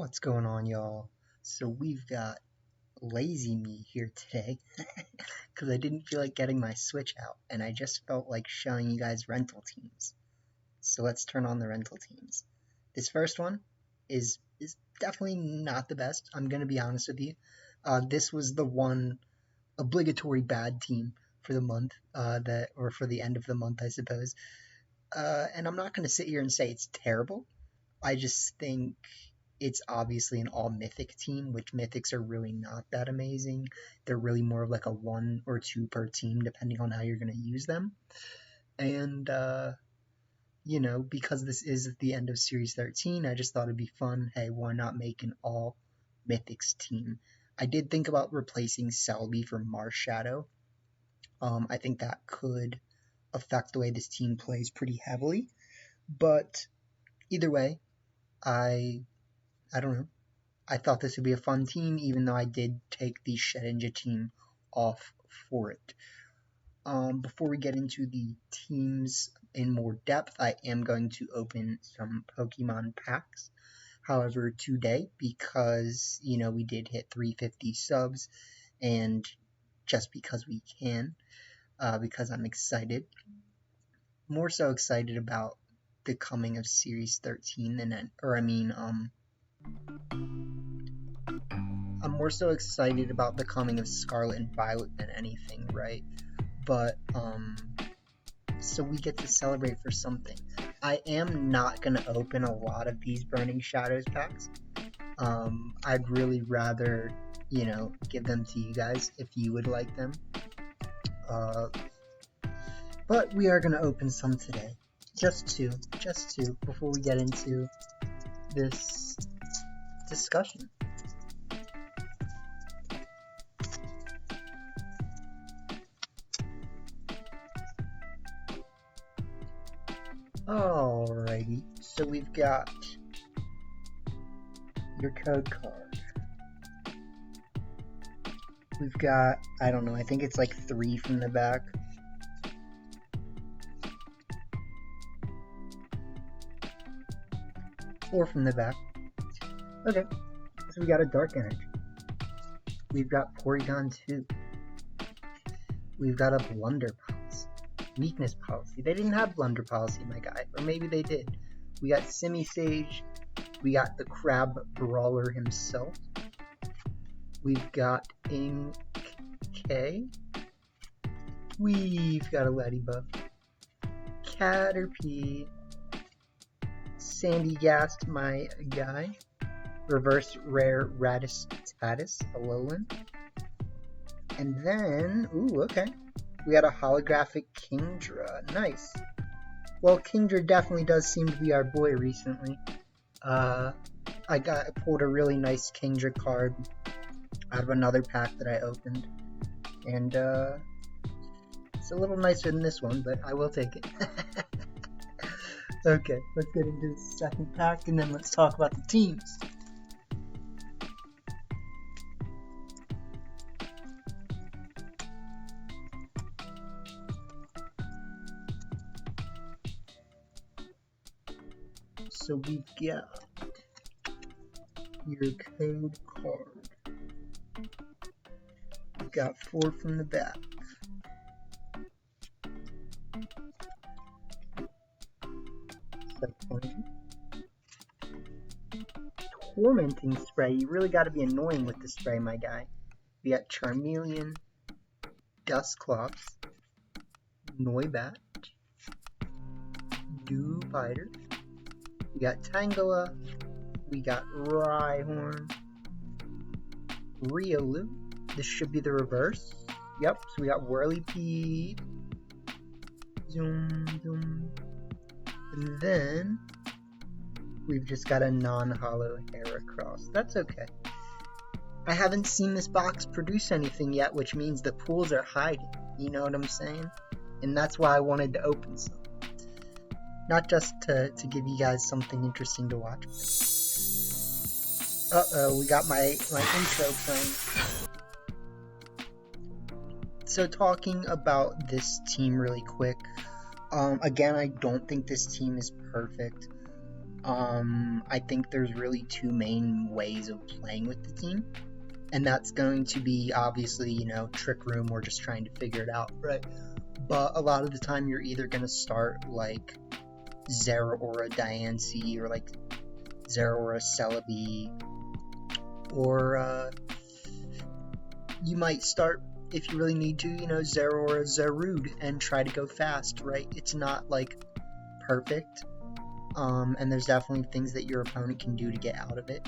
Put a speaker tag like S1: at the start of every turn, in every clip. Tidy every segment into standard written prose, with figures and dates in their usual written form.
S1: What's going on, y'all? So we've got lazy me here today because I didn't feel like getting my Switch out and I just felt like showing you guys rental teams. So let's turn on the rental teams. This first one is definitely not the best. I'm gonna be honest with you. This was the one obligatory bad team for the month, or for the end of the month, I suppose. And I'm not gonna sit here and say it's terrible. I just think it's obviously an all mythic team, which mythics are really not that amazing. They're really more of like a 1 or 2 per team, depending on how you're going to use them. And, because this is the end of Series 13, I just thought it'd be fun. Hey, why not make an all mythics team? I did think about replacing Selby for Mars Shadow. I think that could affect the way this team plays pretty heavily. But either way, I don't know. I thought this would be a fun team, even though I did take the Shedinja team off for it. Before we get into the teams in more depth, I am going to open some Pokemon packs. However, today, because, we did hit 350 subs, and just because we can, because I'm excited, more so excited about the coming of Series 13 I'm more so excited about the coming of Scarlet and Violet than anything, right? But, so we get to celebrate for something. I am not going to open a lot of these Burning Shadows packs. I'd really rather, give them to you guys if you would like them. But we are going to open some today. Just two, before we get into this discussion. Alrighty, so we've got your code card. We've got, I don't know, I think it's like 3 from the back. Four from the back. Okay, so we got a Dark Energy. We've got Porygon 2. We've got a Blunder Policy. Weakness Policy. They didn't have Blunder Policy, my guy. Or maybe they did. We got Simisage. We got the Crab Brawler himself. We've got Inkay. We've got a Ladybug. Caterpie. Sandygast, my guy. Reverse Rare Rattatatus, Alolan. And then, okay. We got a holographic Kingdra. Nice. Well, Kingdra definitely does seem to be our boy recently. I pulled a really nice Kingdra card out of another pack that I opened. And, it's a little nicer than this one, but I will take it. Okay, let's get into the second pack, and then let's talk about the teams. So we've got your code card. We've got 4 from the back. Tormenting Spray. You really got to be annoying with the spray, my guy. We got Charmeleon, Dusclops, Noibat, Dewpider. We got Tangela. We got Rhyhorn, Riolu. This should be the reverse. Yep, so we got Whirlipede. Zoom, zoom. And then we've just got a non-holo Heracross. That's okay. I haven't seen this box produce anything yet, which means the pools are hiding. You know what I'm saying? And that's why I wanted to open some. Not just to give you guys something interesting to watch. Uh-oh, we got my intro playing. So talking about this team really quick. Again, I don't think this team is perfect. I think there's really two main ways of playing with the team, and that's going to be obviously, Trick Room or just trying to figure it out, right? But a lot of the time you're either going to start like Zeraora Diancie or like Zeraora Celebi, or you might start, if you really need to, Zeraora Zarude and try to go fast, right? It's not like perfect, and there's definitely things that your opponent can do to get out of it,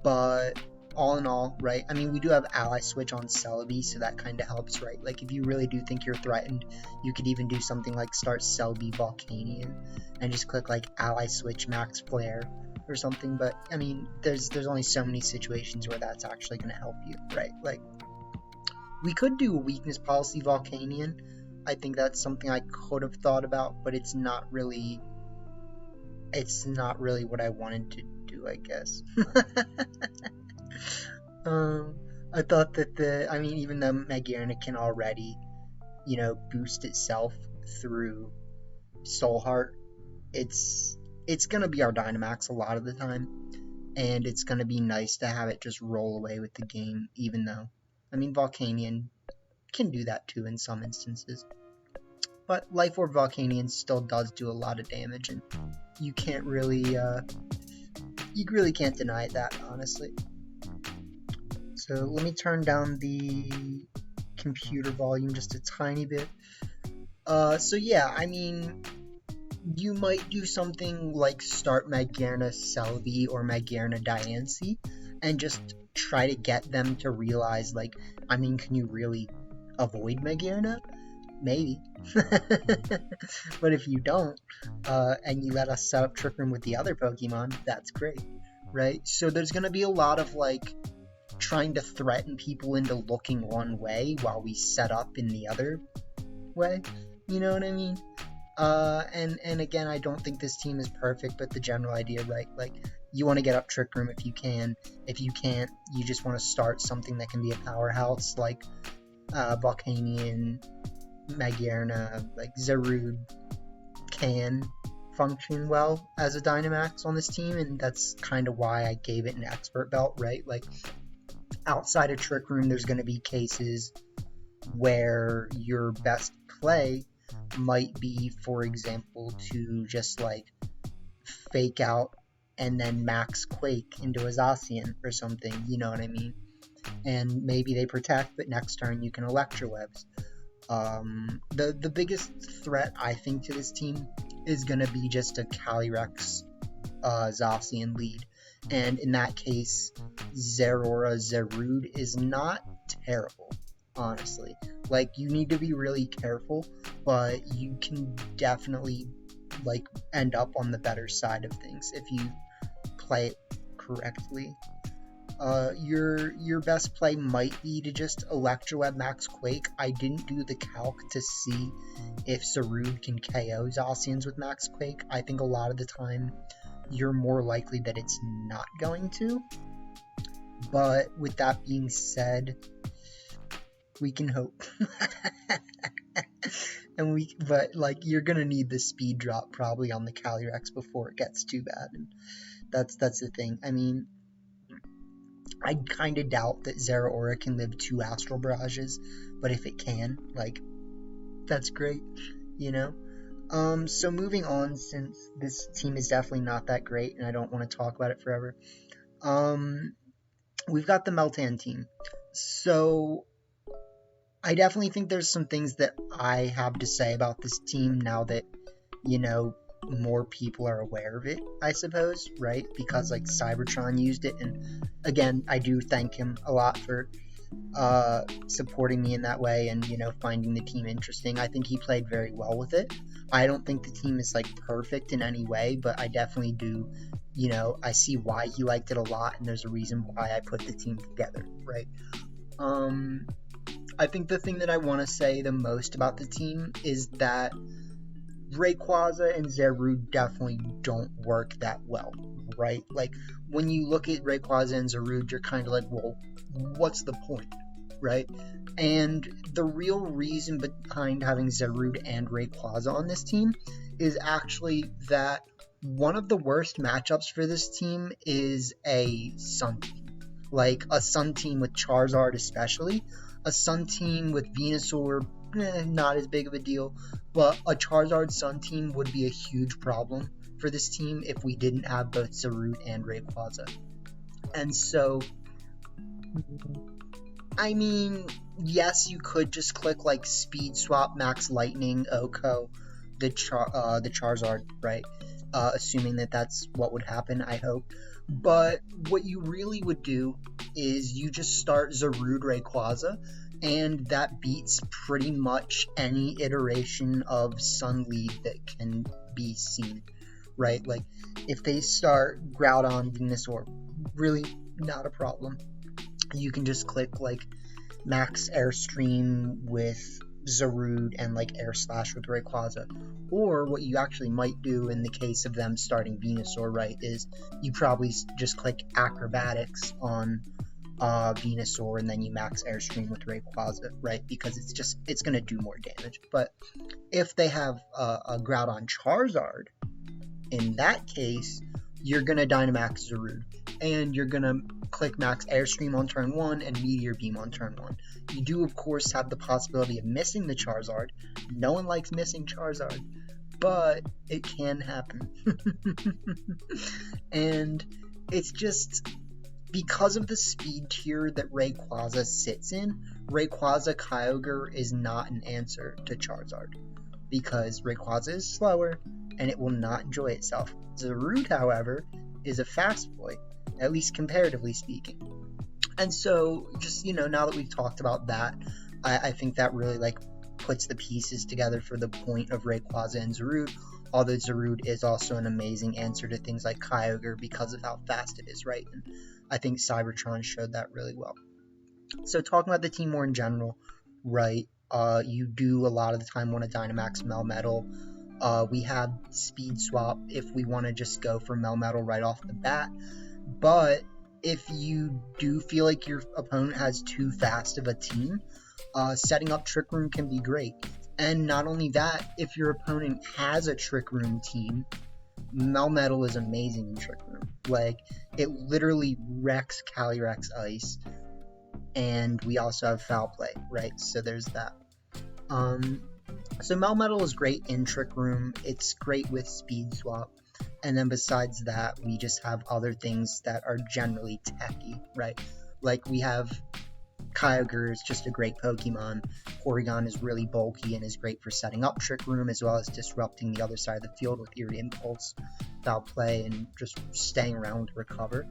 S1: but all in all, right, I mean, we do have ally switch on Celebi, so that kind of helps, right? Like, if you really do think you're threatened, you could even do something like start Celebi Volcanion and just click like ally switch Max Flare or something. But I mean, there's only so many situations where that's actually going to help you, right? Like, we could do a weakness policy Volcanion. I think that's something I could have thought about, but it's not really what I wanted to do, I guess. I thought that even though Magearna can already, boost itself through Soul Heart, it's gonna be our Dynamax a lot of the time, and it's gonna be nice to have it just roll away with the game, even though, Volcanion can do that too in some instances. But Life Orb Volcanion still does do a lot of damage, and you can't really, you really can't deny that, honestly. So let me turn down the computer volume just a tiny bit. So yeah, you might do something like start Magearna Celebi or Magearna Diancie and just try to get them to realize, like, can you really avoid Magearna? Maybe. But if you don't, and you let us set up Trick Room with the other Pokemon, that's great, right? So there's going to be a lot of, like, trying to threaten people into looking one way while we set up in the other way, you know what I mean? And again, I don't think this team is perfect, but the general idea, right? Like, you want to get up Trick Room if you can. If you can't, you just want to start something that can be a powerhouse, like Volcanion, Magearna, like Zarude can function well as a Dynamax on this team, and that's kind of why I gave it an expert belt, right? Like, outside of Trick Room, there's going to be cases where your best play might be, for example, to just like fake out and then max Quake into a Zacian or something, you know what I mean? And maybe they protect, but next turn you can Electrowebs. The biggest threat, I think, to this team is going to be just a Calyrex Zacian lead. And in that case, Zeraora Zarude is not terrible, honestly. Like, you need to be really careful, but you can definitely, like, end up on the better side of things if you play it correctly. Your best play might be to just Electroweb Max Quake. I didn't do the calc to see if Zarude can KO Zacians with Max Quake. I think a lot of the time you're more likely that it's not going to. But with that being said, we can hope. But like, you're gonna need the speed drop probably on the Calyrex before it gets too bad, and that's the thing. I kind of doubt that Zeraora can live 2 Astral Barrages, but if it can, like, that's great, you know? So moving on, since this team is definitely not that great, and I don't want to talk about it forever, we've got the Meltan team. So I definitely think there's some things that I have to say about this team now that, more people are aware of it, I suppose, right? Because, like, Cybertron used it, and again, I do thank him a lot for supporting me in that way and, finding the team interesting. I think he played very well with it. I don't think the team is, like, perfect in any way, but I definitely do, I see why he liked it a lot, and there's a reason why I put the team together, right? I think the thing that I want to say the most about the team is that Rayquaza and Zarude definitely don't work that well, right? Like, when you look at Rayquaza and Zarude, you're kind of like, well, what's the point, right? And the real reason behind having Zarude and Rayquaza on this team is actually that one of the worst matchups for this team is a Sun team. Like a Sun team with Charizard especially. A Sun team with Venusaur, not as big of a deal. But a Charizard Sun team would be a huge problem for this team if we didn't have both Zarude and Rayquaza. And so, I mean, yes, you could just click like Speed Swap, Max Lightning, Oko, the Charizard, right? Assuming that that's what would happen, I hope. But what you really would do is you just start Zarude Rayquaza, and that beats pretty much any iteration of Sun lead that can be seen, right? Like, if they start Groudon, Venusaur, really not a problem. You can just click like Max Airstream with Zarude and like Air Slash with Rayquaza. Or what you actually might do in the case of them starting Venusaur, right, is you probably just click Acrobatics on Venusaur and then you Max Airstream with Rayquaza, right, because it's going to do more damage. But if they have a Groudon Charizard, in that case, you're going to Dynamax Zarude, and you're going to click Max Airstream on turn 1 and Meteor Beam on turn 1. You do, of course, have the possibility of missing the Charizard. No one likes missing Charizard, but it can happen. And it's just because of the speed tier that Rayquaza sits in, Rayquaza Kyogre is not an answer to Charizard, because Rayquaza is slower and it will not enjoy itself. Zarude, however, is a fast boy, at least comparatively speaking. And so, just, now that we've talked about that, I think that really, like, puts the pieces together for the point of Rayquaza and Zarude, although Zarude is also an amazing answer to things like Kyogre because of how fast it is, right? And I think Cybertron showed that really well. So, talking about the team more in general, right, you do a lot of the time want to Dynamax Melmetal. We have Speed Swap if we want to just go for Melmetal right off the bat. But if you do feel like your opponent has too fast of a team, setting up Trick Room can be great. And not only that, if your opponent has a Trick Room team, Melmetal is amazing in Trick Room. Like, it literally wrecks Calyrex Ice. And we also have Foul Play, right? So there's that. So Melmetal is great in Trick Room. It's great with Speed Swap. And then besides that, we just have other things that are generally techy, right? Like we have Kyogre is just a great Pokemon. Porygon is really bulky and is great for setting up Trick Room as well as disrupting the other side of the field with Eerie Impulse, Foul Play, and just staying around to recover.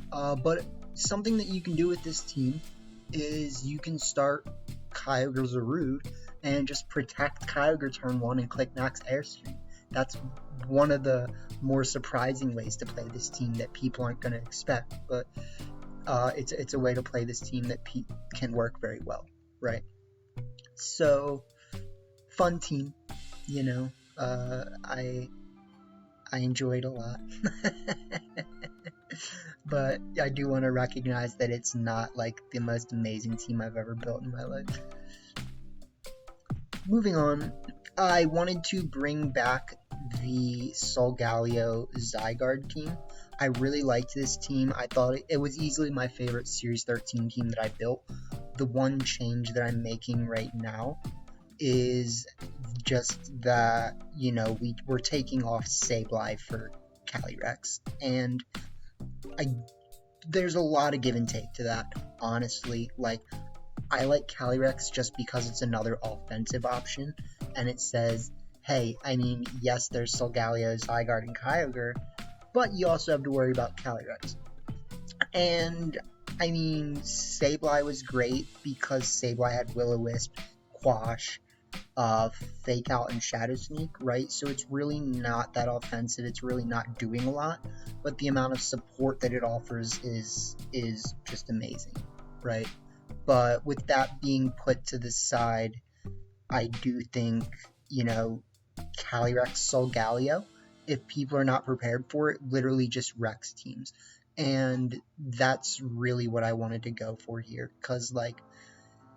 S1: But something that you can do with this team is you can start Kyogre Zarude and just protect Kyogre turn 1 and click Max Airstream. That's one of the more surprising ways to play this team that people aren't going to expect, but it's a way to play this team that can work very well, right? So, fun team, I enjoyed a lot. But I do want to recognize that it's not like the most amazing team I've ever built in my life. Moving on, I wanted to bring back the Solgaleo Zygarde team. I really liked this team. I thought it was easily my favorite Series 13 team that I built. The one change that I'm making right now is just that, we're taking off Sableye for Calyrex. And there's a lot of give and take to that, honestly. Like, I like Calyrex just because it's another offensive option, and it says, hey, yes, there's Solgaleo, Zygarde, and Kyogre, but you also have to worry about Calyrex. And, Sableye was great because Sableye had Will-O-Wisp, Quash, Fake Out, and Shadow Sneak, right? So it's really not that offensive, it's really not doing a lot, but the amount of support that it offers is just amazing, right? But with that being put to the side, I do think, Calyrex Solgaleo, if people are not prepared for it, literally just wrecks teams. And that's really what I wanted to go for here. Because,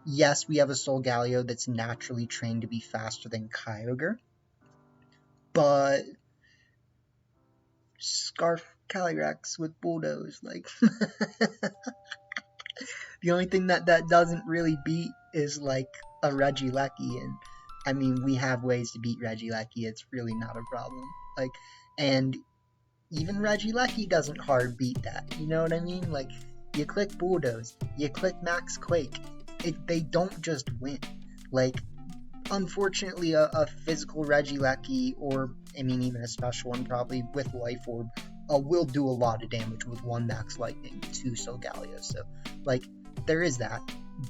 S1: yes, we have a Solgaleo that's naturally trained to be faster than Kyogre. But scarf Calyrex with Bulldoze. Like, the only thing that doesn't really beat is like a Regieleki, and I mean, we have ways to beat Regieleki. It's really not a problem. Like, and even Regieleki doesn't hard beat that. You know what I mean? Like, you click Bulldoze, you click Max Quake. They don't just win. Like, unfortunately, a physical Regieleki, or I mean, even a special one probably with Life Orb, will do a lot of damage with 1 Max Lightning to Solgaleo. So, like, there is that.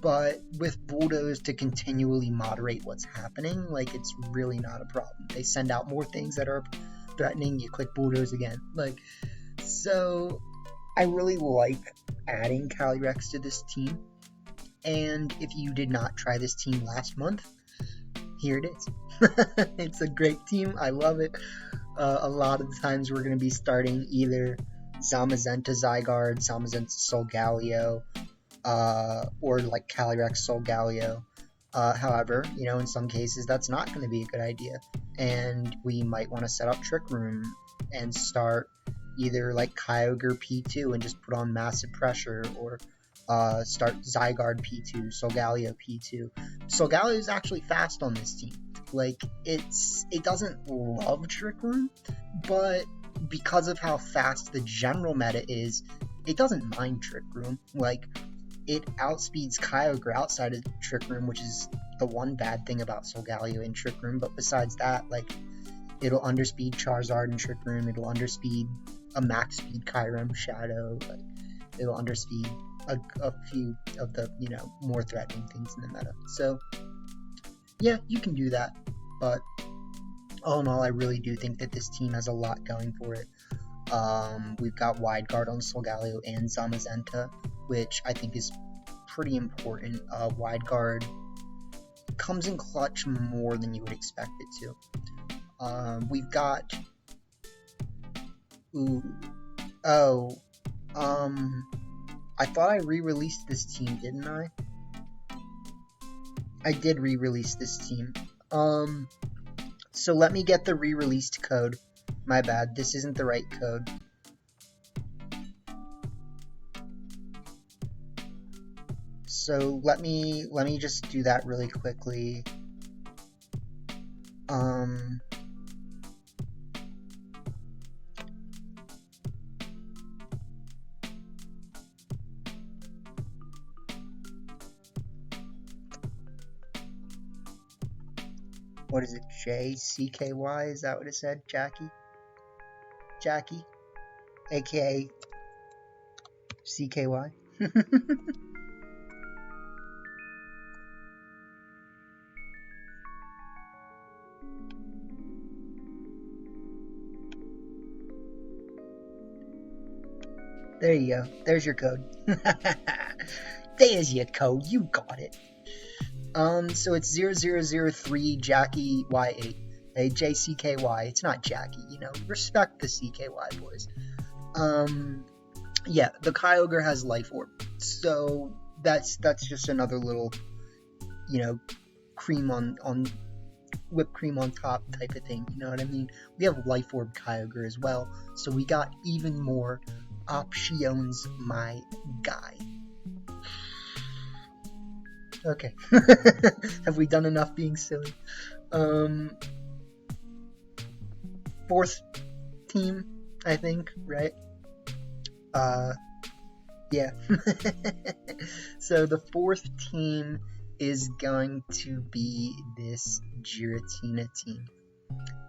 S1: But with Bulldoze to continually moderate what's happening, like, it's really not a problem. They send out more things that are threatening, you click Bulldoze again. Like, so I really like adding Calyrex to this team. And if you did not try this team last month, here it is. It's a great team. I love it. A lot of the times we're going to be starting either Zamazenta Zygarde, Zamazenta Solgaleo, or like Calyrex Solgaleo. However, you know, in some cases that's not going to be a good idea, and we might want to set up Trick Room and start either like Kyogre P2 and just put on massive pressure, or start Zygarde P2, Solgaleo P2. Solgaleo is actually fast on this team. Like, it doesn't love Trick Room, but because of how fast the general meta is, it doesn't mind Trick Room. Like, it outspeeds Kyogre outside of Trick Room, which is the one bad thing about Solgaleo in Trick Room. But besides that, like, it'll underspeed Charizard in Trick Room. It'll underspeed a max speed Kyurem Shadow. Like, it'll underspeed a few of the, you know, more threatening things in the meta. So, yeah, you can do that. But all in all, I really do think that this team has a lot going for it. We've got Wide Guard on Solgaleo and Zamazenta, which I think is pretty important. Wide Guard comes in clutch more than you would expect it to. We've got... I thought I re-released this team, didn't I? I did re-release this team. So let me get the re-released code. My bad, this isn't the right code. So let me just do that really quickly. What is it? JCKY? Is that what it said? Jackie? AKA CKY? There you go. There's your code. There's your code. You got it. So it's 0003 Jackie Y8. Hey, JCKY. It's not Jackie, you know. Respect the CKY boys. Yeah, the Kyogre has Life Orb. So that's just another little, you know, cream on whipped cream on top type of thing. You know what I mean? We have Life Orb Kyogre as well. So we got even more options, my guy. Okay. Have we done enough being silly? Fourth team, I think, right? Yeah. So the fourth team is going to be this Giratina team.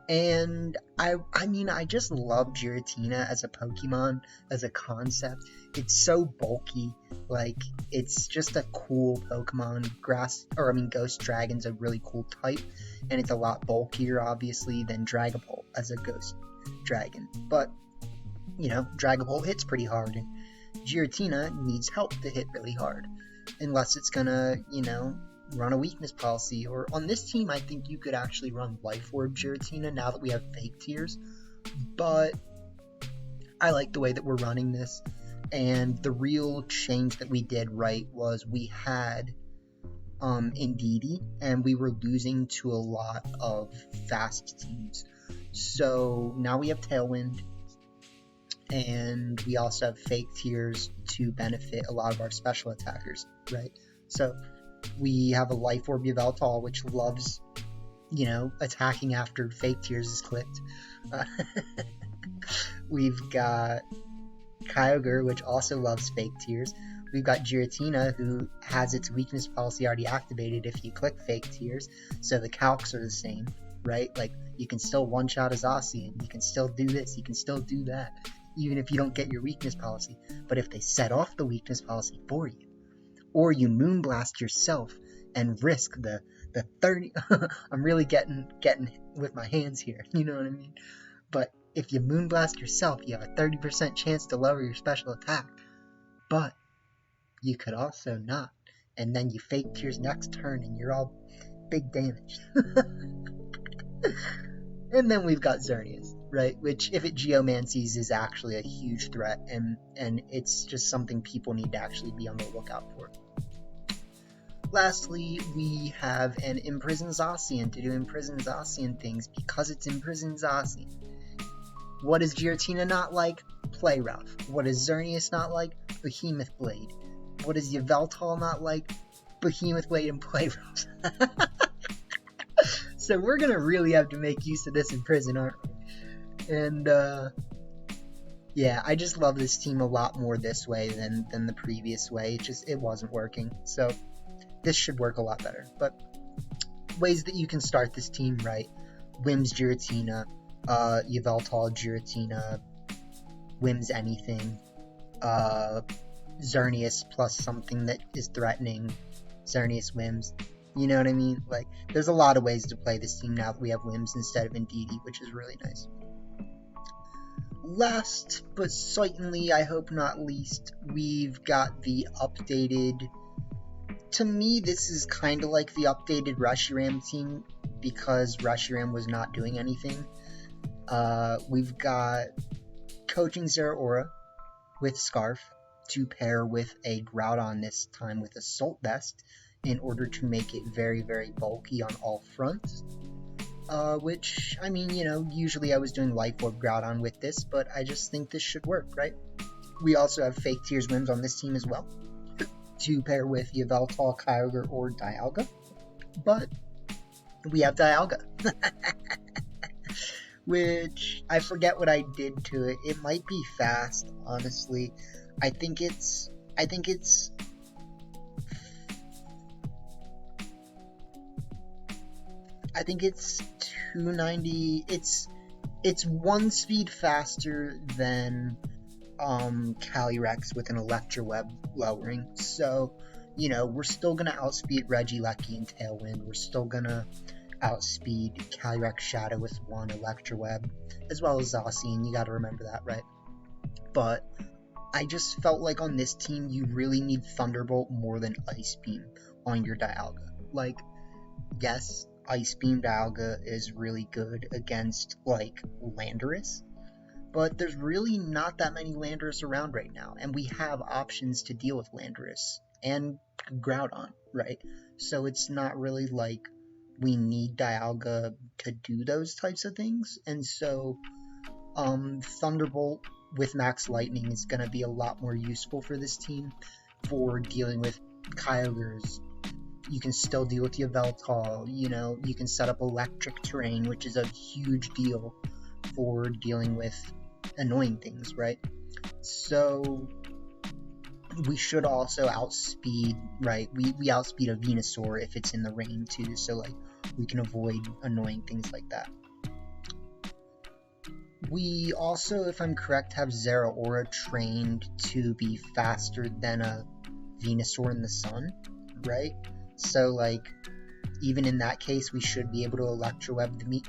S1: And I mean, I just love Giratina as a Pokemon, as a concept. It's so bulky, like, it's just a cool Pokemon. Ghost Dragon's a really cool type, and it's a lot bulkier, obviously, than Dragapult as a Ghost Dragon. But, you know, Dragapult hits pretty hard, and Giratina needs help to hit really hard. Unless it's gonna, you know, run a weakness policy. Or on this team, I think you could actually run Life Orb Giratina now that we have Fake Tears. But I like the way that we're running this. And the real change that we did right was we had Indeedee, and we were losing to a lot of fast teams. So now we have Tailwind. and we also have fake tears to benefit a lot of our special attackers, right? So we have a Life Orb Yveltal, which loves, attacking after fake tears is clicked. We've got Kyogre, which also loves fake tears. We've got Giratina, who has its weakness policy already activated if you click fake tears, so the calcs are the same, right? Like, you can still one-shot a Zacian, you can still do this, you can still do that, even if you don't get your weakness policy. But if they set off the weakness policy for you, or you Moonblast yourself and risk the 30... I'm really getting with my hands here, you know what I mean? But if you Moonblast yourself, you have a 30% chance to lower your special attack. But you could also not. And then you fake tears next turn and you're all big damage. And then we've got Xerneas, right? Which, if it Geomancies, is actually a huge threat. And it's just something people need to actually be on the lookout for. Lastly, we have an Imprisoned Zacian to do Imprisoned Zacian things because it's Imprisoned Zacian. What is Giratina not like? Play Rough. What is Xerneas not like? Behemoth Blade. What is Yveltal not like? Behemoth Blade and Play Rough. So we're gonna really have to make use of this in prison, aren't we? And yeah, I just love this team a lot more this way than the previous way. It wasn't working. So this should work a lot better. But ways that you can start this team right: Whims Giratina, Yveltal Giratina, Whims anything, Xerneas plus something that is threatening, Xerneas Whims. You know what I mean? Like, there's a lot of ways to play this team now that we have Whims instead of Indeedee, which is really nice. Last but certainly, I hope not least, we've got the updated... To me, this is kind of like the updated Reshiram team, because Reshiram was not doing anything. We've got Coaching Zeraora with Scarf to pair with a Groudon, this time with Assault Vest, in order to make it very, very bulky on all fronts. Which, I mean, usually I was doing Life Orb Groudon with this, but I just think this should work, right? We also have Fake Tears Whims on this team as well, to pair with Yveltal, Kyogre, or Dialga. But we have Dialga. Which, I forget what I did to it. It might be fast, honestly. I think it's 290. It's one speed faster than Calyrex with an Electroweb lowering. So, we're still gonna outspeed Regieleki and Tailwind. We're still gonna outspeed Calyrex Shadow with one Electroweb, as well as Zacian. You gotta remember that, right? But I just felt like on this team, you really need Thunderbolt more than Ice Beam on your Dialga. Like, yes, Ice Beam Dialga is really good against, like, Landorus, but there's really not that many Landorus around right now, and we have options to deal with Landorus and Groudon, right? So it's not really like we need Dialga to do those types of things, and so Thunderbolt with Max Lightning is going to be a lot more useful for this team for dealing with Kyogres. You can still deal with Yveltal, you can set up electric terrain, which is a huge deal for dealing with annoying things, right? So we should also outspeed, right? We outspeed a Venusaur if it's in the rain too, so like we can avoid annoying things like that. We also, if I'm correct, have Zeraora trained to be faster than a Venusaur in the sun, right? So, like, even in that case, we should be able to Electroweb the meat.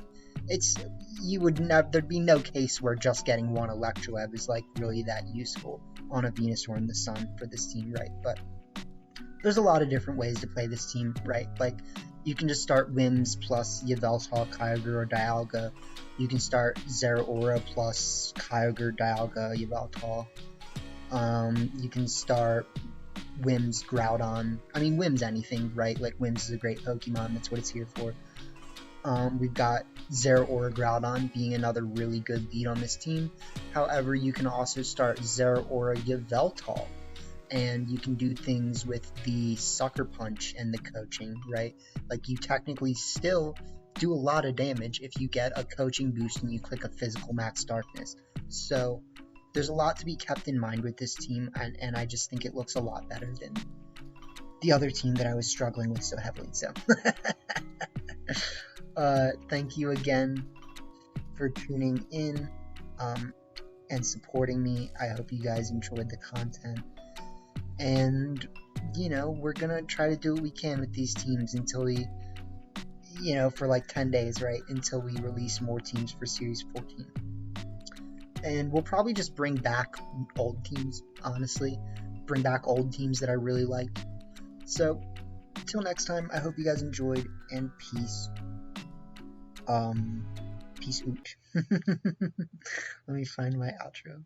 S1: There'd be no case where just getting one Electroweb is, like, really that useful on a Venusaur in the sun for this team, right? But there's a lot of different ways to play this team, right? Like, you can just start Whims plus Yveltal, Kyogre, or Dialga. You can start Zeraora plus Kyogre, Dialga, Yveltal. You can start Whims Groudon. I mean, Whims anything, right? Like, Whims is a great Pokemon. That's what it's here for. We've got Zera Aura Groudon being another really good lead on this team. However, you can also start Zera Aura Yveltal, and you can do things with the Sucker Punch and the coaching, right? Like, you technically still do a lot of damage if you get a coaching boost and you click a physical Max Darkness. So there's a lot to be kept in mind with this team, and I just think it looks a lot better than the other team that I was struggling with so heavily. So thank you again for tuning in and supporting me. I hope you guys enjoyed the content. And, you know, we're going to try to do what we can with these teams until we, you know, for like 10 days, right? Until we release more teams for Series 14. And we'll probably just bring back old teams, honestly. Bring back old teams that I really liked. So, until next time, I hope you guys enjoyed, and peace. Peace out. Let me find my outro.